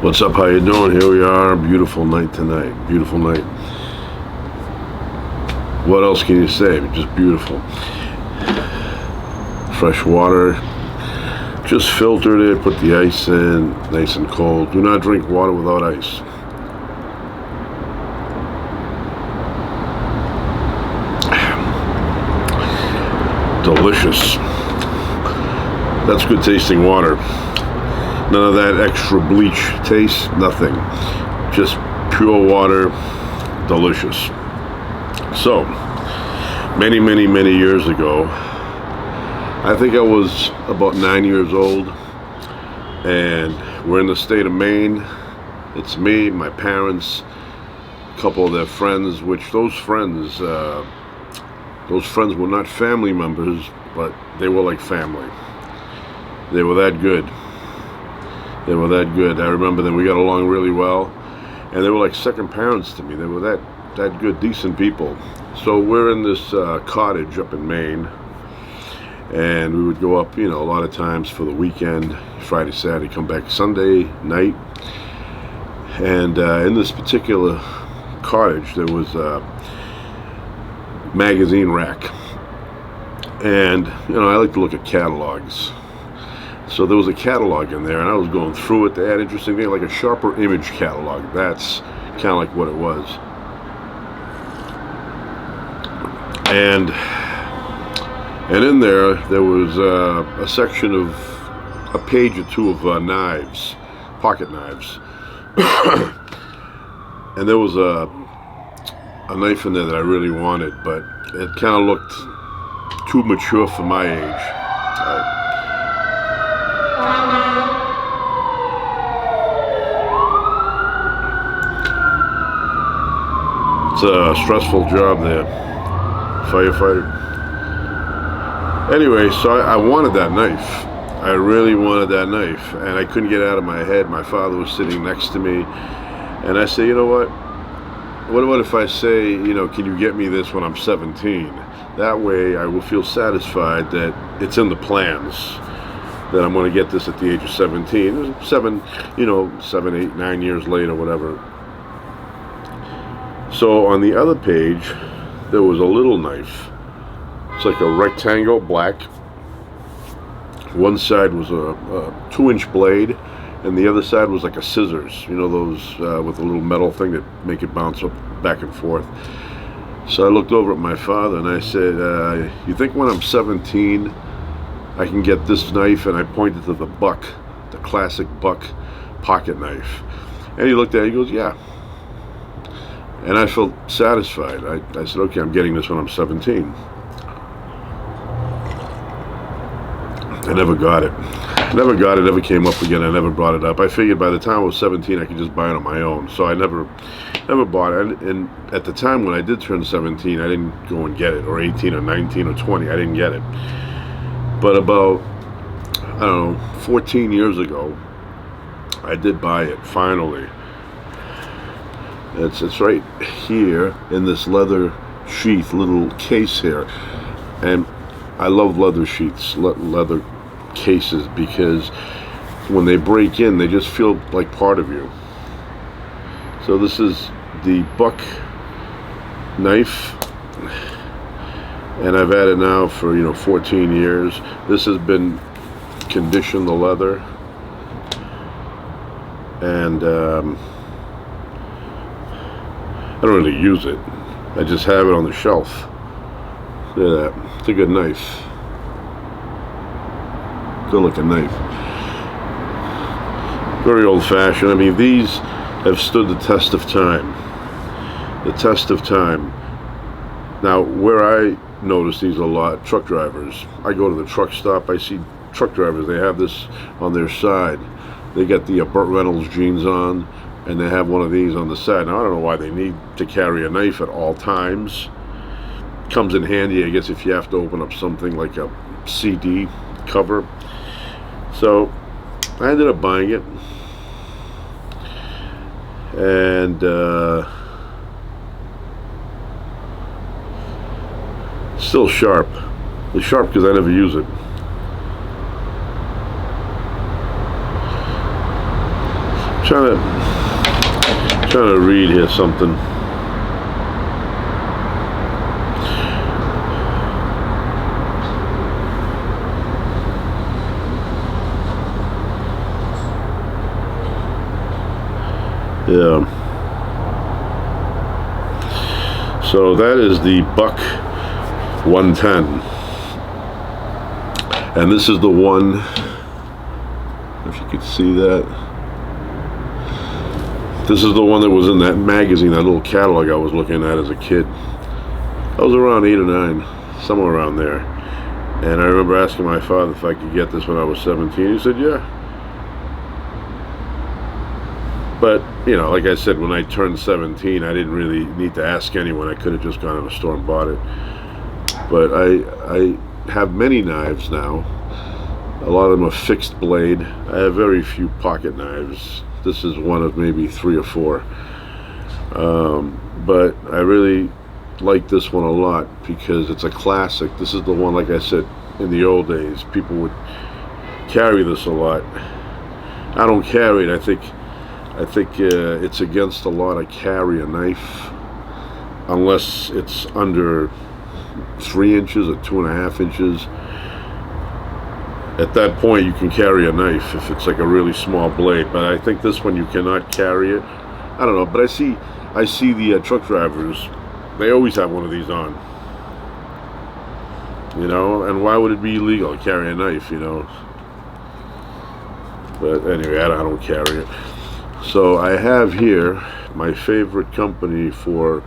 What's up? How you doing? Here we are. Beautiful night tonight. Beautiful night. What else can you say? Just beautiful. Fresh water. Just filtered it. Put the ice in. Nice and cold. Do not drink water without ice. Delicious. That's good tasting water. None of that extra bleach taste, nothing. Just pure water, delicious. So, many years ago, I think I was about 9 years old, and we're in the state of Maine. It's me, my parents, a couple of their friends, which those friends were not family members, but they were like family. They were that good. They were that good. I remember them. We got along really well, and they were like second parents to me. They were that good, decent people. So we're in this cottage up in Maine, and we would go up, a lot of times for the weekend, Friday, Saturday, come back Sunday night. And in this particular cottage, there was a magazine rack, and I like to look at catalogs. So there was a catalog in there, and I was going through it. They had interesting things, like a Sharper Image catalog. That's kind of like what it was. And in there was a section of a page or two of knives, pocket knives. And there was a knife in there that I really wanted, but it kind of looked too mature for my age. It's a stressful job there, firefighter. Anyway, so I wanted that knife. I really wanted that knife, and I couldn't get it out of my head. My father was sitting next to me, and I said, you know what? What if I say, can you get me this when I'm 17? That way I will feel satisfied that it's in the plans, that I'm going to get this at the age of 17. 7, 8, 9 years later, whatever. So on the other page, there was a little knife. It's like a rectangle, black. One side was a 2-inch blade, and the other side was like a scissors. Those with a little metal thing that make it bounce up back and forth. So I looked over at my father and I said, you think when I'm 17 I can get this knife? And I pointed to the Buck, the classic Buck pocket knife. And he looked at it, he goes, yeah. And I felt satisfied. I said, okay, I'm getting this when I'm 17. I never got it. Never came up again. I never brought it up. I figured by the time I was 17, I could just buy it on my own. So I never bought it. And at the time when I did turn 17, I didn't go and get it, or 18 or 19 or 20. I didn't get it. But about, 14 years ago, I did buy it, finally. It's right here in this leather sheath, little case here. And I love leather sheaths, leather cases, because when they break in, they just feel like part of you. So this is the Buck knife, and I've had it now for 14 years. This has been conditioned, the leather, and I don't really use it. I just have it on the shelf. Look at that. It's a good knife. Good looking knife. Very old fashioned. I mean, these have stood the test of time. The test of time. Now, where I notice these a lot, truck drivers. I go to the truck stop, I see truck drivers, they have this on their side. They got the Burt Reynolds jeans on, and they have one of these on the side. Now, I don't know why they need to carry a knife at all times. Comes in handy, I guess, if you have to open up something like a CD cover. So I ended up buying it, and still sharp. It's sharp because I never use it. Trying to read here something. Yeah. So that is the Buck 110. And this is the one, if you could see that. This is the one that was in that magazine, that little catalog I was looking at as a kid. I was around 8 or 9, somewhere around there. And I remember asking my father if I could get this when I was 17. He said, yeah. But, you know, like I said, when I turned 17, I didn't really need to ask anyone. I could have just gone to the store and bought it. But I have many knives now. A lot of them are fixed blade. I have very few pocket knives. This is one of maybe 3 or 4. But I really like this one a lot because it's a classic. This is the one, like I said, in the old days, people would carry this a lot. I don't carry it. I think it's against the law to carry a knife unless it's under 3 inches or 2.5 inches. At that point you can carry a knife if it's like a really small blade, but I think this one you cannot carry it. I don't know, but I see the truck drivers, they always have one of these on, you know, and why would it be illegal to carry a knife, you know? But anyway, I don't carry it. So I have here my favorite company for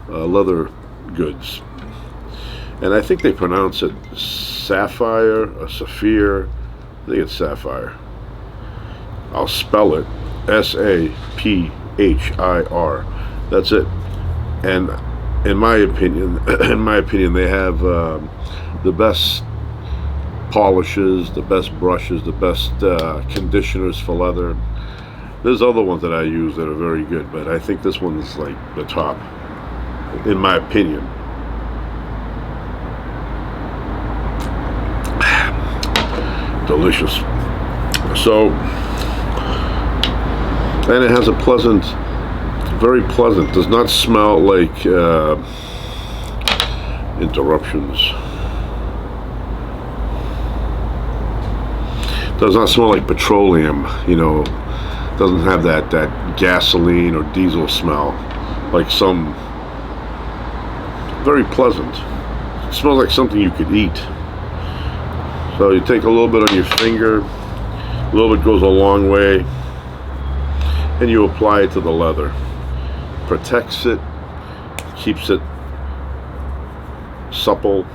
leather goods, and I think they pronounce it Sapphire or Saphir. I think it's Sapphire. I'll spell it S-A-P-H-I-R. That's it. And in my opinion, they have the best polishes, the best brushes, the best conditioners for leather. There's other ones that I use that are very good, but I think this one's like the top, in my opinion. Delicious. So, and it has a pleasant, very pleasant, does not smell like interruptions. Does not smell like petroleum, you know. Doesn't have that gasoline or diesel smell like some. Very pleasant. It smells like something you could eat. So you take a little bit on your finger, a little bit goes a long way, and you apply it to the leather. Protects it, keeps it supple.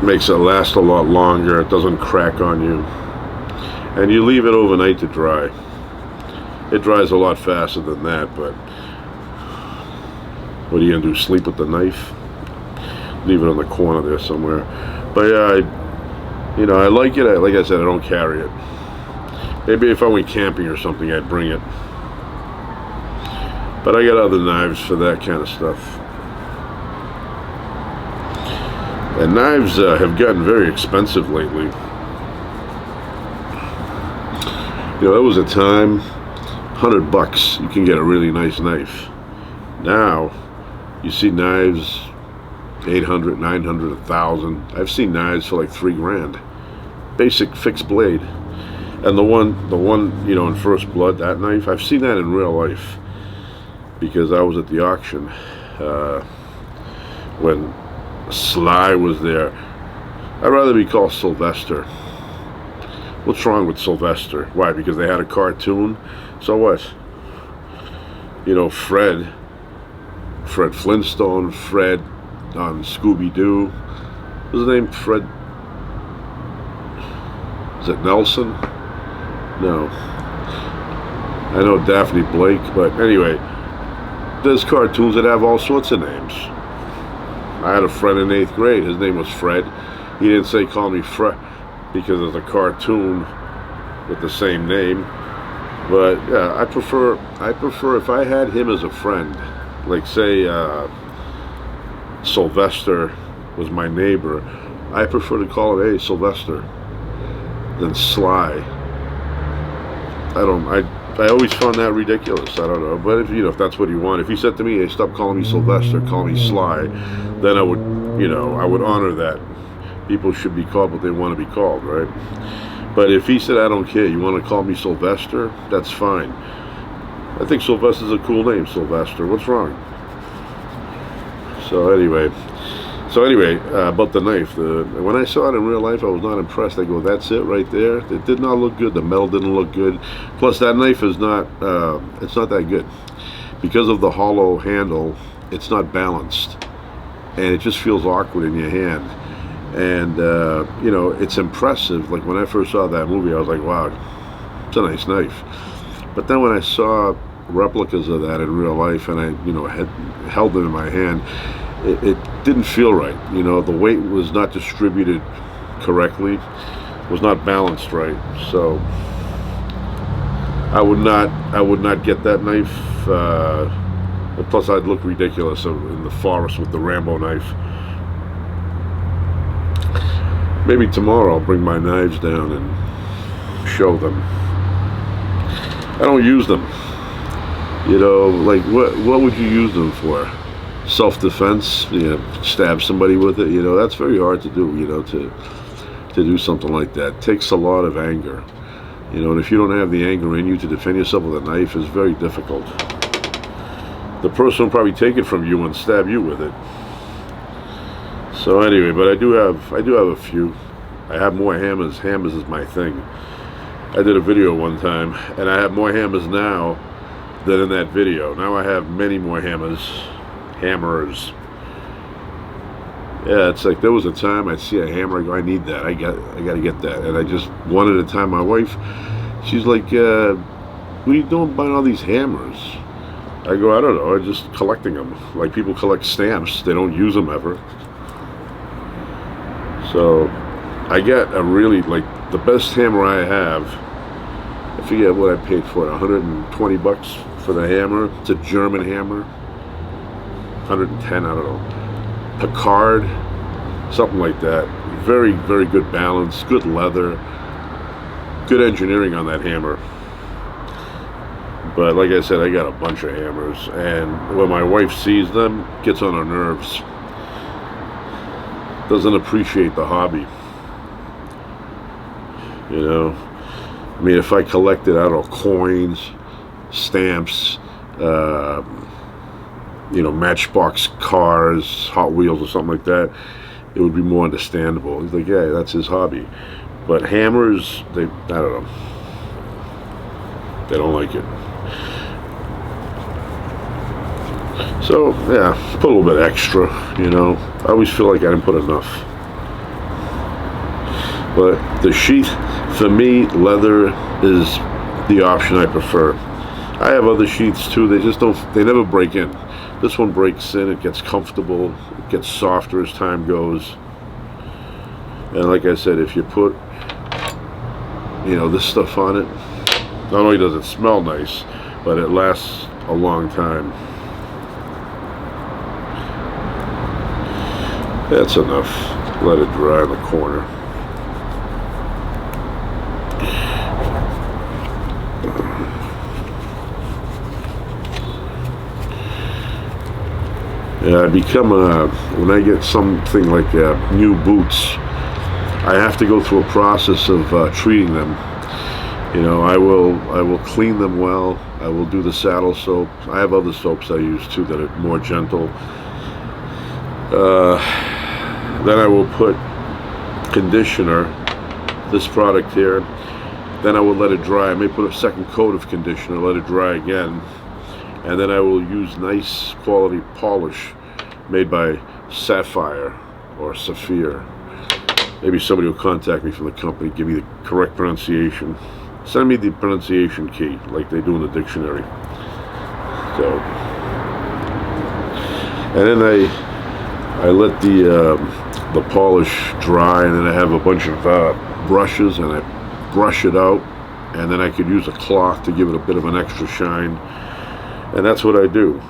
Makes it last a lot longer. It doesn't crack on you. And you leave it overnight to dry. It dries a lot faster than that, but what are you gonna do, sleep with the knife? Leave it on the corner there somewhere. But yeah, you know, I like it. Like I said, I don't carry it. Maybe if I went camping or something, I'd bring it. But I got other knives for that kind of stuff. And knives have gotten very expensive lately. You know, there was a time, $100 you can get a really nice knife. Now, you see knives, 800, 900, 1,000. I've seen knives for like $3 grand. Basic fixed blade. And the one, you know, in First Blood, that knife, I've seen that in real life because I was at the auction when Sly was there. I'd rather be called Sylvester. What's wrong with Sylvester? Why? Because they had a cartoon? So what? You know, Fred Flintstone, Fred on Scooby-Doo. What's his name? Fred? Is it Nelson? No. I know Daphne Blake, but anyway, there's cartoons that have all sorts of names. I had a friend in 8th grade. His name was Fred. He didn't say call me Fred because there's a cartoon with the same name. But yeah, I prefer if I had him as a friend, like say Sylvester was my neighbor, I prefer to call him, hey Sylvester, than Sly. I always found that ridiculous. I don't know, but if that's what you want. If he said to me, "Hey, stop calling me Sylvester, call me Sly," then I would honor that. People should be called what they want to be called, right? But if he said, "I don't care, you want to call me Sylvester," that's fine. I think Sylvester's a cool name, Sylvester. What's wrong? So anyway, about the knife. When I saw it in real life, I was not impressed. I go, that's it right there. It did not look good. The metal didn't look good. Plus, that knife is not. It's not that good because of the hollow handle. It's not balanced, and it just feels awkward in your hand. And it's impressive. Like when I first saw that movie, I was like, wow, it's a nice knife. But then when I saw replicas of that in real life, and I had held them in my hand, it didn't feel right. The weight was not distributed correctly, was not balanced right. So I would not get that knife. Plus, I'd look ridiculous in the forest with the Rambo knife. Maybe tomorrow I'll bring my knives down and show them. I don't use them. Like what would you use them for? Self-defense, stab somebody with it, that's very hard to do, to do something like that. It takes a lot of anger, and if you don't have the anger in you to defend yourself with a knife, it's very difficult. The person will probably take it from you and stab you with it. So anyway, but I do have a few. I have more hammers. Hammers is my thing. I did a video one time, and I have more hammers now than in that video. Now I have many more hammers. Yeah, it's like there was a time I'd see a hammer, I go, I need that. I got to get that. And I just one at a time. My wife, she's like, what are you doing buying all these hammers? I go, I don't know. I'm just collecting them. Like people collect stamps. They don't use them ever. So I get a really, the best hammer I have. I forget what I paid for it. 120 bucks for the hammer. It's a German hammer. 110, I don't know. Picard, something like that. Very, very good balance, good leather, good engineering on that hammer. But like I said, I got a bunch of hammers, and when my wife sees them, gets on her nerves. Doesn't appreciate the hobby. I mean, if I collected, I don't know, coins, stamps, Matchbox cars, Hot Wheels, or something like that, it would be more understandable. He's like, yeah, that's his hobby. But hammers, I don't know. They don't like it. So, yeah, put a little bit extra, I always feel like I didn't put enough. But the sheath, for me, leather is the option I prefer. I have other sheaths too, they never break in. This one breaks in, it gets comfortable, it gets softer as time goes. And like I said, if you put, this stuff on it, not only does it smell nice, but it lasts a long time. That's enough. Let it dry in the corner. When I get something like new boots, I have to go through a process of treating them. I will clean them well. I will do the saddle soap. I have other soaps I use too that are more gentle. Then I will put conditioner, this product here. Then I will let it dry. I may put a second coat of conditioner, let it dry again. And then I will use nice quality polish made by Sapphire or Saphir. Maybe somebody will contact me from the company, give me the correct pronunciation. Send me the pronunciation key, like they do in the dictionary. So, and then I let the polish dry, and then I have a bunch of brushes, and I brush it out, and then I could use a cloth to give it a bit of an extra shine, and that's what I do.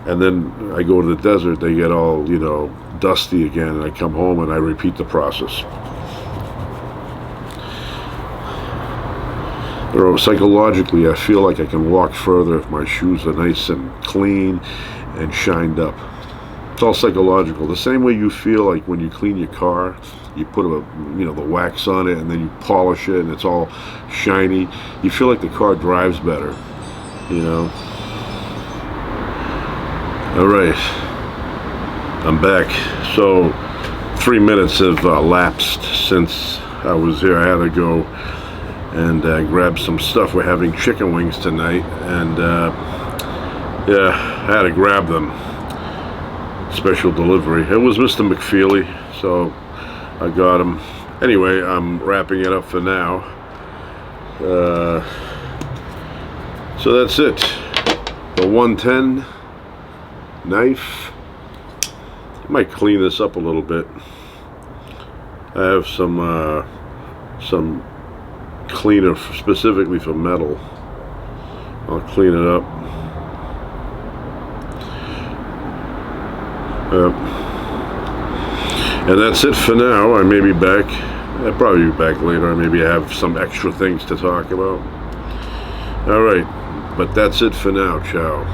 And then I go to the desert, they get all, dusty again, and I come home and I repeat the process. or psychologically, I feel like I can walk further if my shoes are nice and clean and shined up. It's all psychological. The same way you feel like when you clean your car, you put the wax on it and then you polish it and it's all shiny. You feel like the car drives better, you know. All right, I'm back. So 3 minutes have lapsed since I was here. I had to go and grab some stuff. We're having chicken wings tonight, and yeah, I had to grab them. Special delivery. It was Mr. McFeely, so I got them. Anyway, I'm wrapping it up for now. So that's it. The 110 knife. I might clean this up a little bit. I have some cleaner specifically for metal. I'll clean it up. And that's it for now. I may be back. I'll probably be back later. Maybe I have some extra things to talk about. All right, but that's it for now. Ciao.